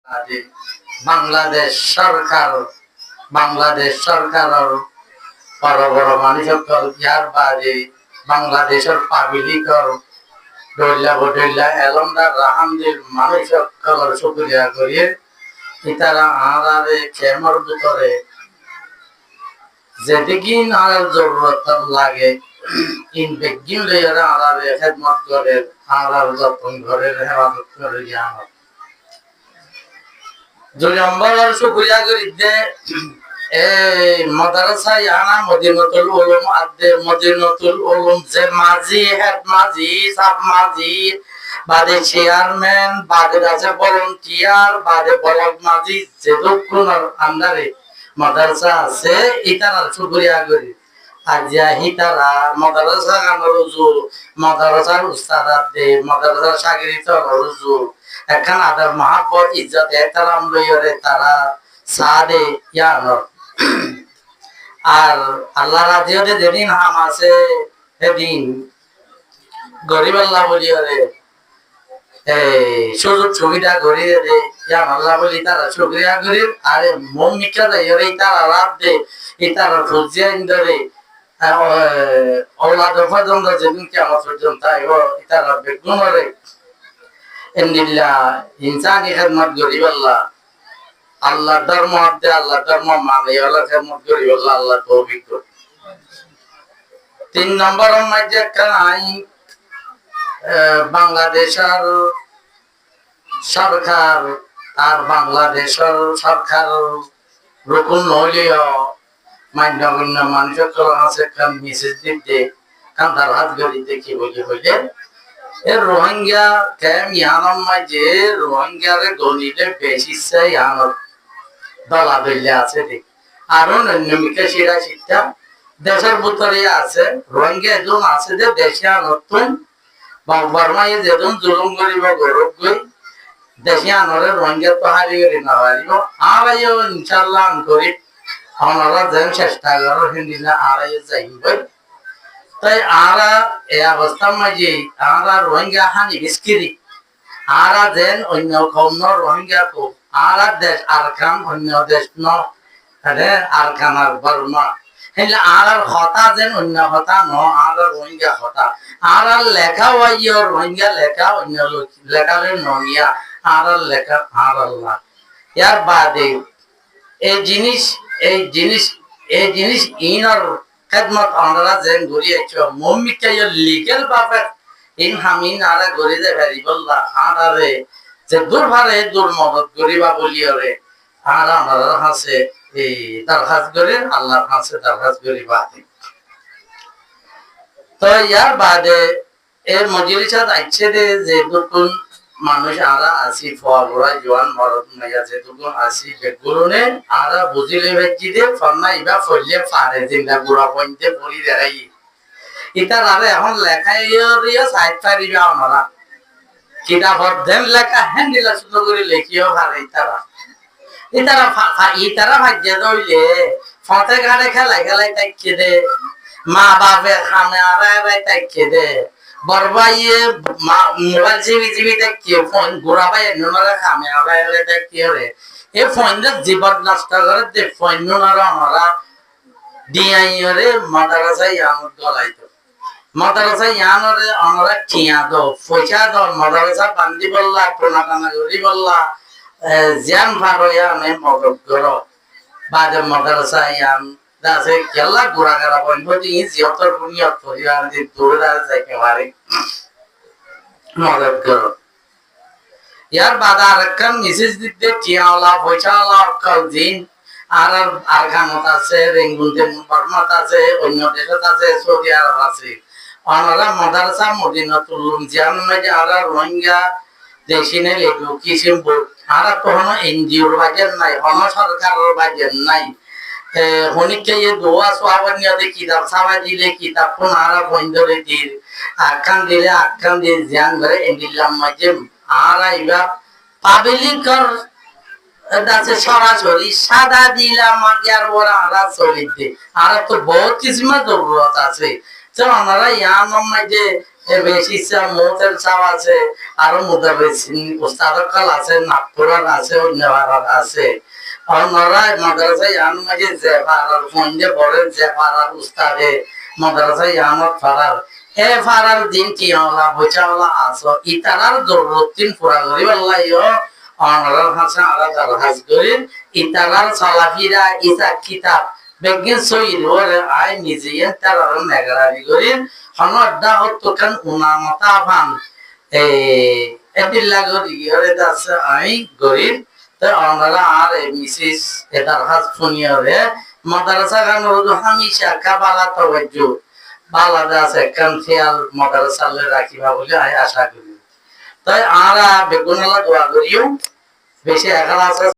আজি বাংলাদেশ সরকার বড় বড় মানুষ ইয়ার বাদে বাংলাদেশের পাবলিকর দৈল্লা বদৈল্লা এলমদার রাহামদির মানুষ সকলের শুক্রিয়া করিয়ে ইতারা আনারে খেমর ভিতরে যেদিকিন আর জরুরত লাগে ইন বেগিন লইয়ারা আনারে খেদমত করে আনার যত্ন করে হেফাজত করে জ্ঞান 2 নম্বর শুকরিয়া করি যে এই মাদ্রাসা ইয়ানা মদিনাতুল উলুম আদে মদিনাতুল উলুম যে মাঝি হেড মাঝি সাব মাঝি বাদে চেয়ারম্যান বাদে আছে ভলান্টিয়ার বাদে ব্লক মাঝি যে দক্ষিণের আন্ডারে মাদ্রাসা আছে ইতার শুকরিয়া করি আজিয়া হিতারা মাদ্রাসা গানরুজু মাদ্রাসার উস্তাদ দে মাদ্রাসার শাগিরিত রুজু এখন আদর মহাব্বত ইজ্জত এহতারাম লইরে তারা সাদে ইয়ানো আর আল্লাহ রাজিয়তে যেদিন হাম আছে সেদিন গরিব আল্লাহ বলিরে সুযোগ সুবিধা করিয়ে দে ইয়ান আল্লাহ বলি তারা শুকরিয়া করি আরে মন মিকা দেয় তারা লাভ দে ইতারা ফুজিয়া ইন্দরে औलाद फजंदा जेदिन कियामत पर्यंत आइबो इतारा बेगुनरे इन्दिल्ला इंसानी खिदमत करिब अल्लाह धर्म दे अल्लाह धर्म माने वाला खिदमत करिब अल्लाह तौफीक दो 3 नंबर मध्य काई बांग्लादेशर सरकार আর বাংলাদেশের সরকার রকম নলিও মান্যগণ্য মানুষের আছে কান মেসেজ দিতে কান তার হাত গড়ি দেখি বলি হইলে এর রোহিঙ্গা কেম ইয়ানম মাঝে রোহিঙ্গারে গণিতে বেশি চাই ইয়ানোর দলা দলিয়া আছে দেখ আরো নৈমিকা শিরা শিক্ষা দেশের ভিতরে আছে রোহিঙ্গা এজন আছে যে দেশে নতুন বর্মায় যেজন জুলুম করিব গৌরব গই দেশে আনরে রোহিঙ্গা তো হারি করি না পারিব আর ইনশাল্লাহ করি আমরা যেন চেষ্টা করো হিন্দিলা আড়াই যাইবে তাই আরা এই অবস্থার মাঝে আমরা রোহিঙ্গা হানি বিস্কিরি আরা যেন অন্য কম রোহিঙ্গা কো আরা দেশ আর খান অন্য দেশ ন আর খানার বর্মা হেলে আরার হতা যেন অন্য হতা ন আর রোহিঙ্গা হতা আর লেখা হইয় রোহিঙ্গা লেখা অন্য লেখালে ননিয়া আর লেখা আর আল্লাহ ইয়ার বাদে এই জিনিস ইনর খেদমত আমরা যেন গড়িয়েছো মমিকা লিগেল ভাবে ইন হামিন আরা গড়ি যে ভেরি বললা আরে যে দুর্ভারে দুর্মদত করিবা বলিয়রে আর আমরা হাসে এই দরখাস্ত করে আল্লাহর কাছে দরখাস্ত করিবা তো ইয়ার বাদে এর মজলিসা আইছে যে নতুন মানুষ আরা আসি ফোয়া জোয়ান মরদ মাইয়া যেটুকু আসি বেগুনে আরা বুঝিলে বেচি দে ফন্না ইবা ফইলে পারে জিন্দা গুড়া পইতে পড়ি দেখাই ইতার আরে এখন লেখাই রিয়া সাইড পারিবা আমরা কিতাব দেন লেখা হ্যান্ডিলা শুধু করে লেখিও পারে ইতারা ভাগ্য দইলে ফতে ঘাড়ে খেলাই তাইকে দে মা বাপে খামে আড়াই তাইকে দে বরবাইয়ে মোবাইল জিবি দেখিয়ে ফোন ঘুরা পাই নুনারে খামে আড়াই দেখিয়ে রে এ ফোনটা জীবন নষ্ট করে দে ফোন নুনারে আমরা ডিআইরে মাদ্রাসা ইয়ানোর গলাইতো মাদ্রাসা ইয়ানোরে আমরা টিয়া দো পয়সা দো মাদ্রাসা বান্দি বললা কোনাকানা করি বললা জ্ঞান ভারয়া আমি মদত করো বাদে মাদ্রাসা ইয়ান দাসে কেলা গুড়াগাড়া বন্ধ দিয়ে জিয়তর বুনিয়ত পরিবার যে দৌড়া যাইতে পারে মদত করো ইয়ার বাদে আরেকখান মেসেজ দিতে টিয়াওয়ালা পয়সাওয়ালা অক্কল দিন আর খানত আছে রেঙ্গুনতে বর্মাত আছে অন্য দেশত আছে সৌদি আরব আছে ওনারা মাদ্রাসা মদিনাতুল উলুম জিয়ান মাঝে আরা রোহিঙ্গা দেশিনে এডুকেশন বোর্ড আরা কোনো এনজিওর বাজেট নাই কোনো সরকারের বাজেট নাই হনিকে ये দোয়া সোয়াবানিয়া দে কিতাব সাবা দিলে কিতাব কোন আরা বন্ধরে দিল আকান দিয়ে জ্ঞান ধরে এন্ডিলাম মাঝে আরা ইবা পাবলিকর দাসে সরাসরি সাদা দিলাম আর ওরা আরা চলিতে আর তো বহুত কিসমা জরুরত আছে তো আমরা ইয়ার মাঝে বেশি মোতের চাও আছে আরো মুদাবেসিন উস্তাদকাল আছে নাগপুরার আছে অন্যভারার আছে অন্যরাই মাদ্রাসায় ইয়ান মাঝে যে ফারার ফন্ডে বড় যে ফারার উস্তাদে মাদ্রাসায় ইয়ানত ফারার হে ফারার দিন কি হলা বোঝাওলা আসো ইতারার জরুরতিন পুরা করি বললাইও অনরার হাসা আলাদা হাজ করিন ইতারার সালাফিরা ইসা কিতাব বেগিন সইল ওরে আই নিজে তারার নেগরারি করিন হনডা হতকান উনামতা ভান এদিল্লা গরি ইরে দাস আই গরিব তো আমরা আর মিসেস এটার হাত শুনিয়ে মাদ্রাসা গান রোজ হামেশা কাবালা তওয়াজ্জু বালাদা আছে কান খেয়াল মাদ্রাসা লে রাখিবা বলে আই আশা করি তাই আরা বেগুনালা দোয়া করিও বেশি এখানে আছে